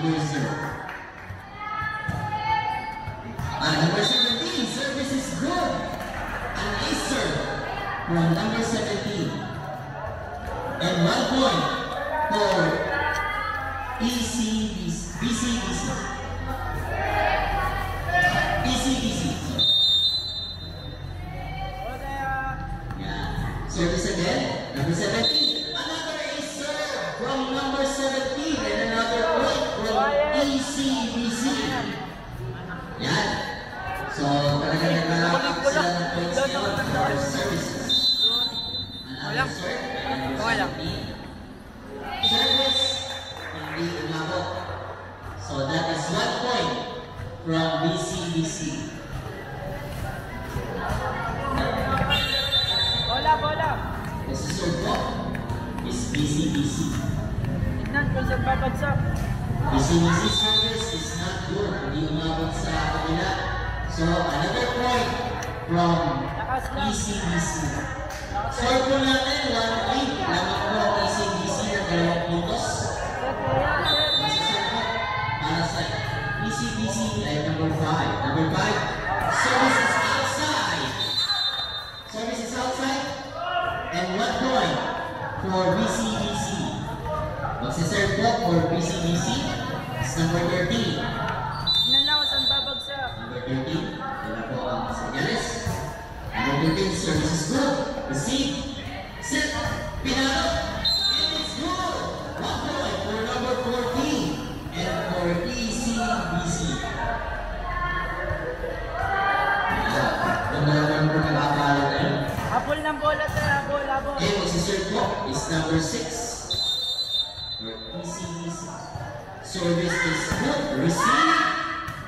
number 0. Number 17, service is good. An ace serve from number 17. And 1 point for BCBC. Yeah. Service again, number 17. Another ace serve from number 17 and another point from BCBC. Yan. So, talagang naglalakap sila ng points ngayon for services. Another serve, number 17. Service, hindi umabot. So, that is 1 point from BCBC. Bola. This is your ball. Is BCBC. Tignan kung saan babagsak. BCBC service is not good. Hindi umabot sa kabila. So, another point from BCBC. Score po natin 1-3. Lamang po ang BCBC ng 2 puntos. Para sa BCBC ay number 5. Number 5, service is outside. Service is outside. And 1 point for BCBC. Magsiserve po for BCBC is number 13. Nanaw saan babagsak. Number 13, wala po ang senyales. Number 13, service is good. Receive, set, pinalo, and it's good. 1 point for number 14 and for BCBC. Naman po nakapalo na yun. Habol ng bola sir, habol. And magsiserve po is number 6. For BCBC. Service is good. Receive,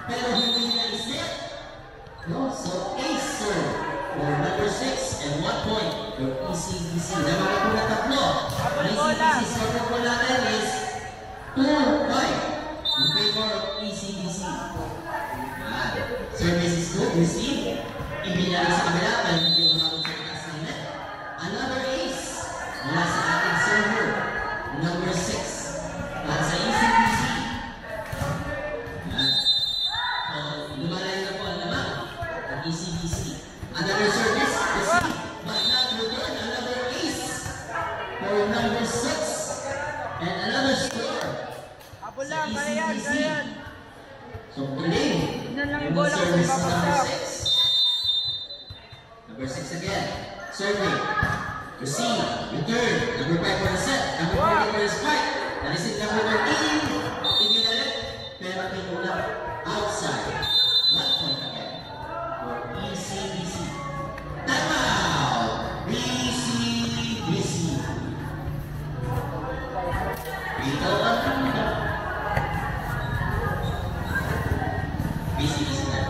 pero hindi na iset. No, so ace serve for number 6 and 1 point for BCBC. Naman po na tatlo. BCBC score po natin is 2-5 in favor of BCBC. Service is good. Receive, ibinali sa kabila pero hindi umabot sa taas ng net. Another ace mula sa ating server, number 6. Para sa ECBC. So, lumalayo na po ang naman ng ECBC. Another service, receive, but not return. Another ace for number 6. And another score Habol sa lang, kaya ECBC. yan. So, tuloy. Tignan lang yung bola kung Service saan number babagsak. 6. Number 6 again. Serving. Receive. Return. Number 5 for the set. Number 40 for the spike. Nalisit number 13. Ibinalit. Pero tinula. Outside. 1 point again. For ECBC. Time out. BCBC. Ito ang BCBC na.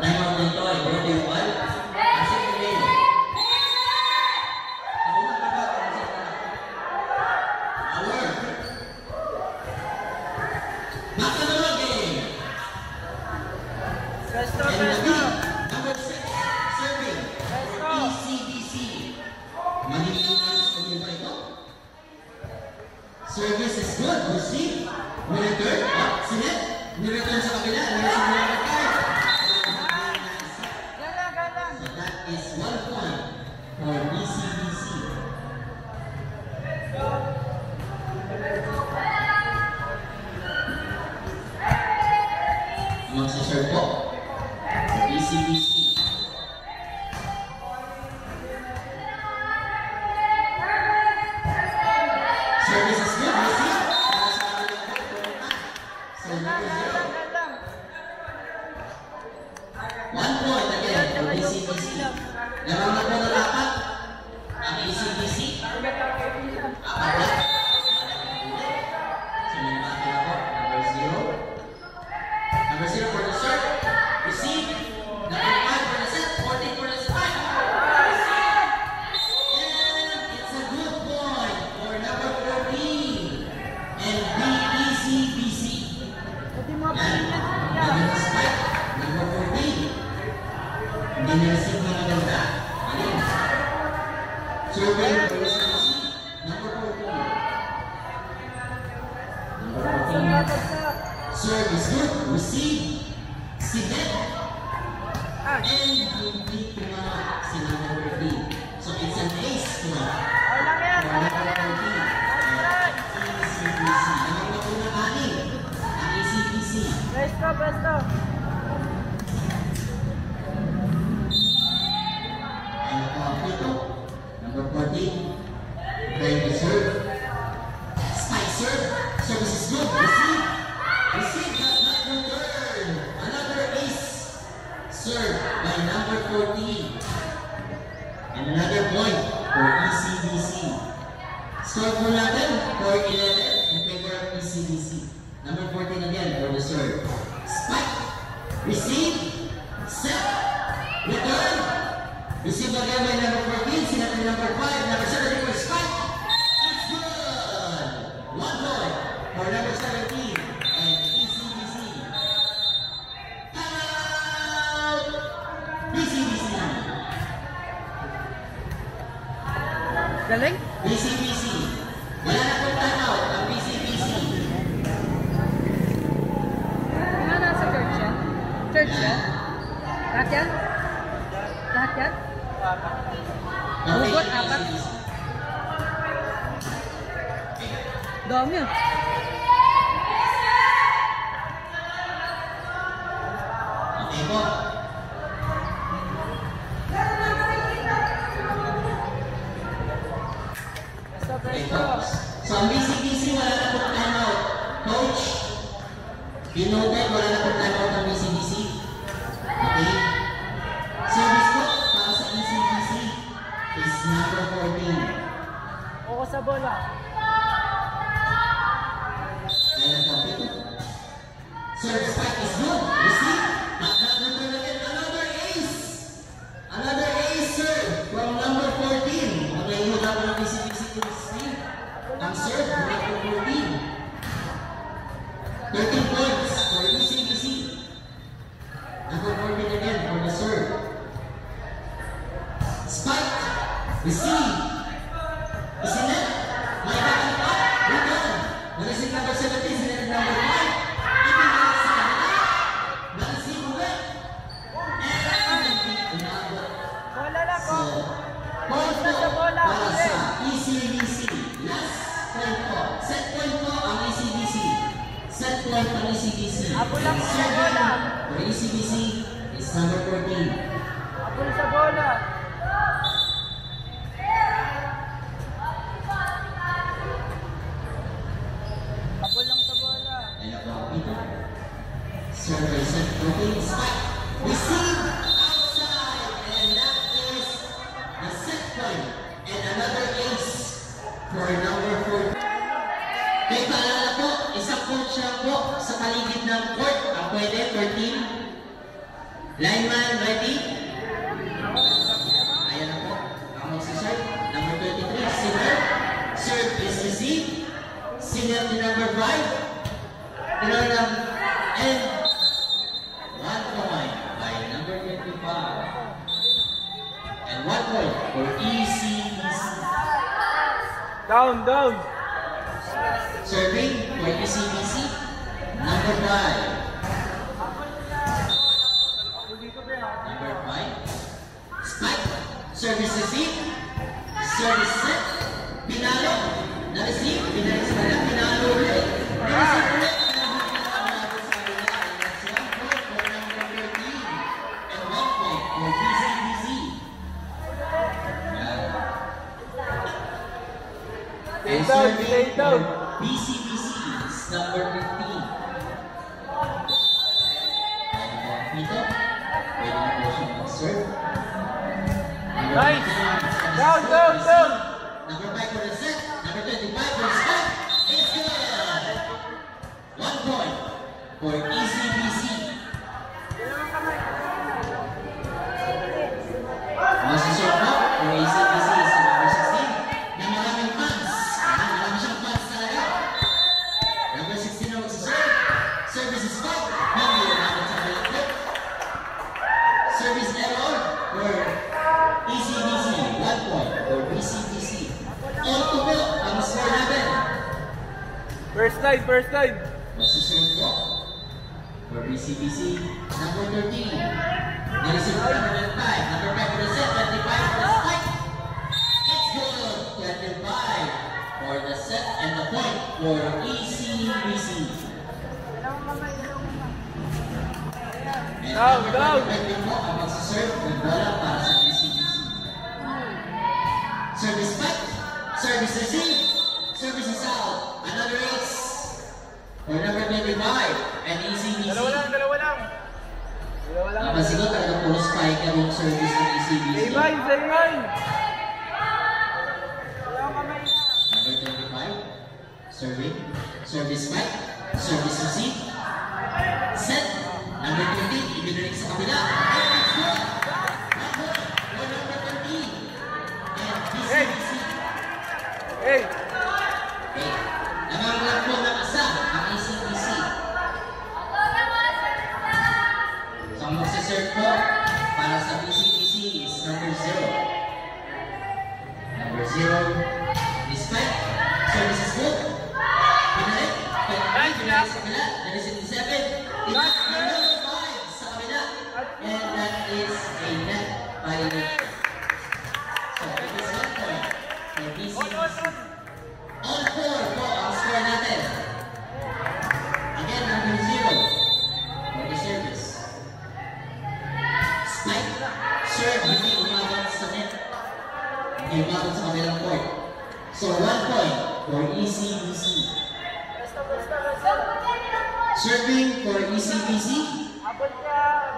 Time out nito ay birthday one. Asik Pumelo. Ako na pagkat ang asik na. Award. Back to the log game. Presto. Number 6, serving for ECBC. Manilinis ko yung ba ito? Service is good. Receive. Nireturn. Sinet. Nireturn sa kabila. Nireturn sa kabila. Galang. So that is 1 point for BCBC. Magsiserve po for BCBC. Service is good. Receive. Para sa kabilang po. So number 0. 1 point again for BCBC. Naman na po na dapat ang ECBC. Apat na. Sinimata na po. Number 0. Number 0 for the serve. Receive. Number 5. Hindi na-receive na maganda. Galing. Survey for ECDC. Number 14. Number 14. Serve is good. Receive. Sinet. And hindi tumalak si number 13. So it's an ace to Lang yan. for number 14. ECDC. Number 2 na kanin. Ang ECDC. Besto, besto. And ito. Number 14. Trying to serve. Spike serve. Service is good. Receive. Receive but not return. Another ace. Serve by number 14. And another point for ECDC. Score po natin for 11 in favor of ECDC. Number 14 again for the serve. Spike. Receive. Set. Return. Receive again by number 14. Sinat by number 5. Number 17 for Spike. It's good. 1 point for number 17 and ECDC. Time out. ECDC. Galing? BCBC. Wala na pong timeout ang BCBC. Ano nasa church yan? Church yan? Lahat yan? Lahat yan? Hugot, apat. Dami yun. Okay po. Besto, Okay besto. po. So ang BCBC wala na pong timeout. Coach, denoted wala na pong timeout ang BCBC. Okay? Service po para sa ECBC is number 14. Ako sa bola. Ayan po, ito. Serve spike is good. Receive. But not return again. Another ace. Another ace, sir. From number 14. Ang naihuda ko ng BCBC to receive. Ang serve, number 14. 13 points for ECBC. Number 14 again for the serve. Spike. Receive. Isinet. May backing up. Return. Na-receive number 17. Sinet number 5. Ipinalik sa kanila. Na-receive ulit. And inabot. Bola lang, So, ko. point po Sa bola, para ulit. sa ECBC. Last point po. Set point po ang ECBC. Set point ang ECBC. Abol lang sa Serving bola. for ECBC is number 14. Abol sa bola. Abol lang sa bola. And ako ito. Survey set. Okay, spike. Receive outside. And that is the set point. And another ace for number 4. May paalala po, isang coach lang po sa paligid ng court. Ang pwede, 13. Lineman, ready? Ayan na po. Ang magsaserve. Number 23, Sinner. Serve is received. Sinner to number 5. And 1 point by number 25. And 1 point for ECBC. Down, down. Serving for ECBC, number 5. Number 5. Spike. Service receive. Service set. Pinalo. Na-receive. Pinalo sa kanya. Pinalo ulit. Na-receive ulit. And 1 point for ECBC. Stay down, stay down. BCBC is number 15. And dito, pwede na po siyang mag-serve. Nice. Down, down, down. Number 5 for the set. Number 25 for the spot. It's good. 1 point for ECBC. Masiserve po for ECBC is number 16. Na maraming fans. Marami siyang fans talaga. Number 16 na magsiserve. Service is 5. Hindi na natin sa balakot. Service error. First line, first line. Magsusunod po for BCBC, number 13. Narisip po number 5. Number 5 for the set, 25 for the spike. It's good! 25 for the set and the point for ECBC. And number 20 po ang magsuserve ng bola para sa BCBC. Service spike, service receive, service is out. Another ace for number 25 and ECBC. Dalawa lang. Dalawa lang. Siguro talagang puro spike yung service ng ECBC. Same line. Number 25, serving, service spike, service receive, set. Number 20, ibinalik sa kabila. And it's good! One more for number 13 and BCBC. Hey! Okay, namanglag po ng isa ang ECBC. So ang magsaserve po para sa BCBC is number 0. Number 0, despite service is good. Pinalik, pinalik sa kabila. That is 77. Number 5 sa kabila. And that is a net violation. So it is 1 point for BCBC. All 4 po ang score natin. Again, number 0 for the service. Spike, serve, hindi umabot sa net. Hindi umabot sa kabilang court. So 1 point for ECBC. Serving for ECBC.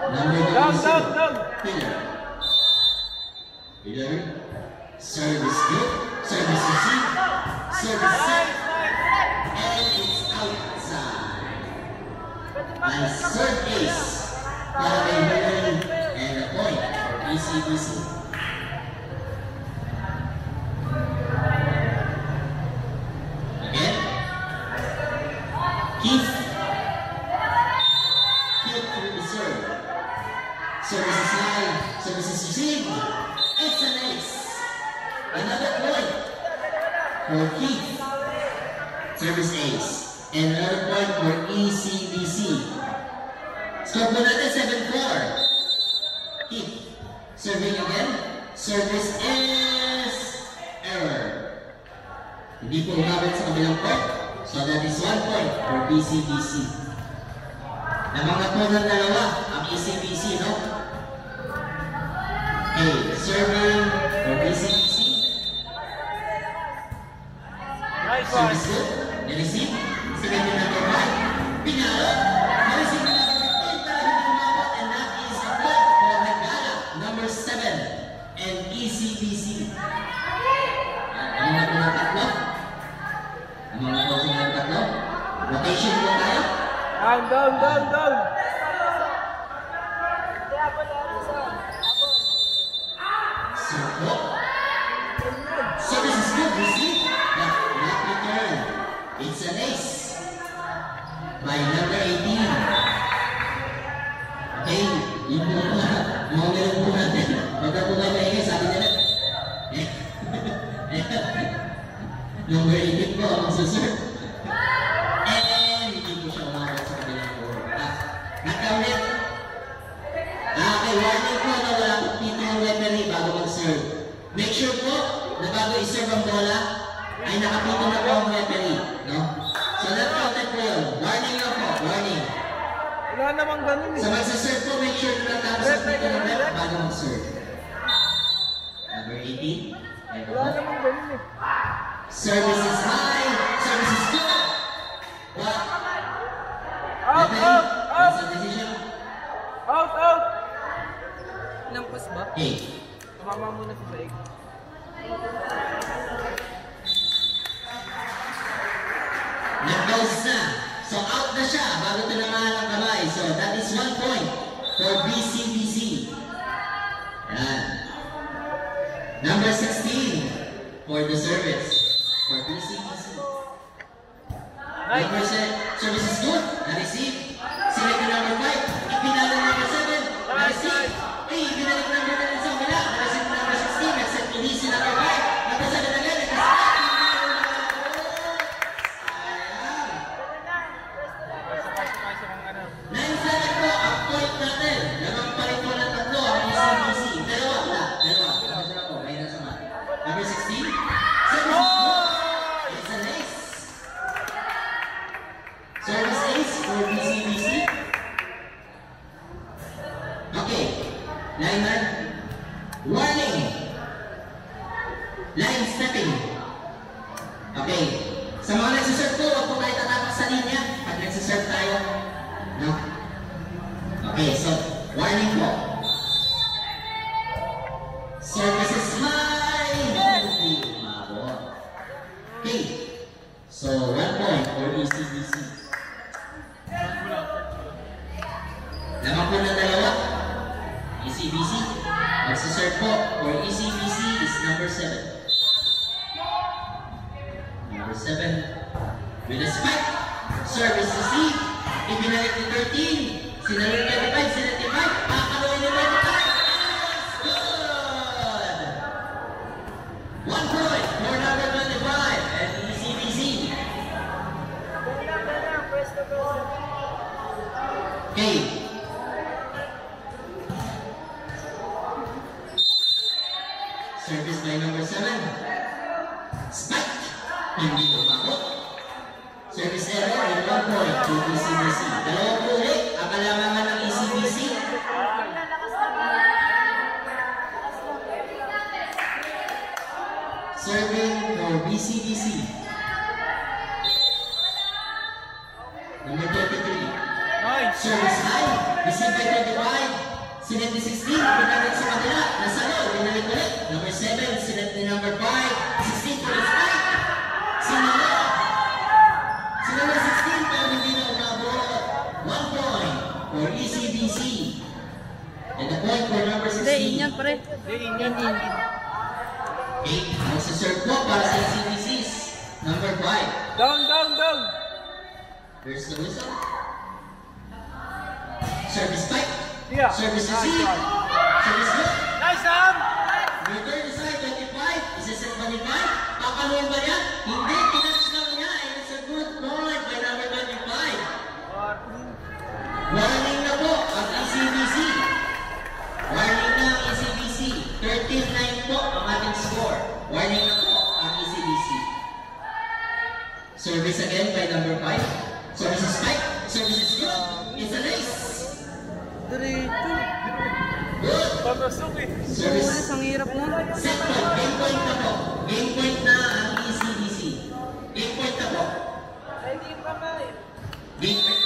Number 27. Pillar. Service good. Service receive. Service set. And it's outside. Nice serve ace. Para kay Hillary. And a point for ECBC. Again. Keith. Keith through the serve. Service is high. Service is received. It's an ace. Another point for Keith. Service ace. And another point for ECBC. Score po natin 7-4. Keith. Serving again. Service is error. Hindi po umabot sa kabilang point. So that is 1 point for BCBC. Namangat po ng dalawa ang ECBC, no? Okay, serving for BCBC. Nice one. Service good. Na-receive. Second to number 5. Pinalo. Na-receive na number 15 para hindi umabot. And that is a point for Regala. Number 7. And ECBC. Ano na po ng tatlo? Ano na po ng tatlo? Rotation po tayo. Down. Circle. Service is good. Receive. But not return. It's an ace. By number 18. Okay. Yung mga meron po natin. Pagka po kayo maingay, sabi nila. Number 18 po ang magsaserve. And hindi po siya umabot sa kabilang board. Nagka-ulit. Okay, warning po na wala pong pito yung referee bago mag-serve. Make sure po na bago i-serve ang bola, ay nakapito na po ang referee. No? So not-counted po yun. Warning lang po. Warning. Wala namang ganun eh. Sa magsaserve po, make sure na tapos ang pito ng ref bago mag-serve. Number 18. Wala namang ganun eh. Service is high. Service is good. But Out! what's the decision? Out! Lampas ba? Okay. Tumama muna sa saig. Nag-goes na. So out na siya bago tinamaan ang kamay. So that is 1 point for BCBC. Yan. Number 16 for the service for BCBC. Nice. Number 7, service is good. Na-receive. Select the number 5. Ipinalo number 7. Na-receive. Hey, ibinalik number 10 sa kabila. Na-receive number 16. Nag-set release number 5. Number 7 again. Nag-set. yan. Warning! Line stepping. Okay. Sa mga nagsiserve po, huwag po tayo tatapak sa linya pag nagsiserve tayo. No? Okay, so, warning po. Service is high! Hindi umabot. Okay. So, 1 point for ECBC. Lamang po ng dalawa. ECBC. Magsiserve po for ECBC is number 7. Number 7. With a spike. Service received. Ibinalik ni 13. Sinalo ni 25. 75. Pakaluin ni 25. Good! 1 point for number 25 and ECBC. Okay. Service by number 7. Spike. Hindi umabot. Service error and 1 point to ECBC. Dalawang po ulit. Ang kalamangan ng ECBC. Serving for BCBC. Number 33. Nice! Service high. Received by 25. Sinet ni 16. Binalik sa kabila. Nasalo. Binalik ulit. Number 7. Sinet ni number 5. 16 for the spike. Sinalo. Sinalo 16 pero hindi na umabot. 1 point for ECBC. And a point for number 16. Hindi, inyan pre. Inyan. Okay, magsaserve po para sa ECBC's number 5. Down! There's the whistle. Service spike. Yeah. Service Nice received. one. Service good. Nice, Sam! Return aside 25. Isiset pa ni 5. Pakaluin ba yan? Hindi. Tinatch lang niya. And it's a good point by number 25. Warning na po ang ECBC. Warning na ang ECBC. 13-9 po ang ating score. Warning na po ang ECBC. Service again by number 5. Service is spike. Service is good. It's a ace. Diretso. Good. Papasok eh. Service. Ulis, ang hirap nun. Set point. Game point na po. Game point na ang ECBC. Game point na po. Ay, di pa ba eh. Game point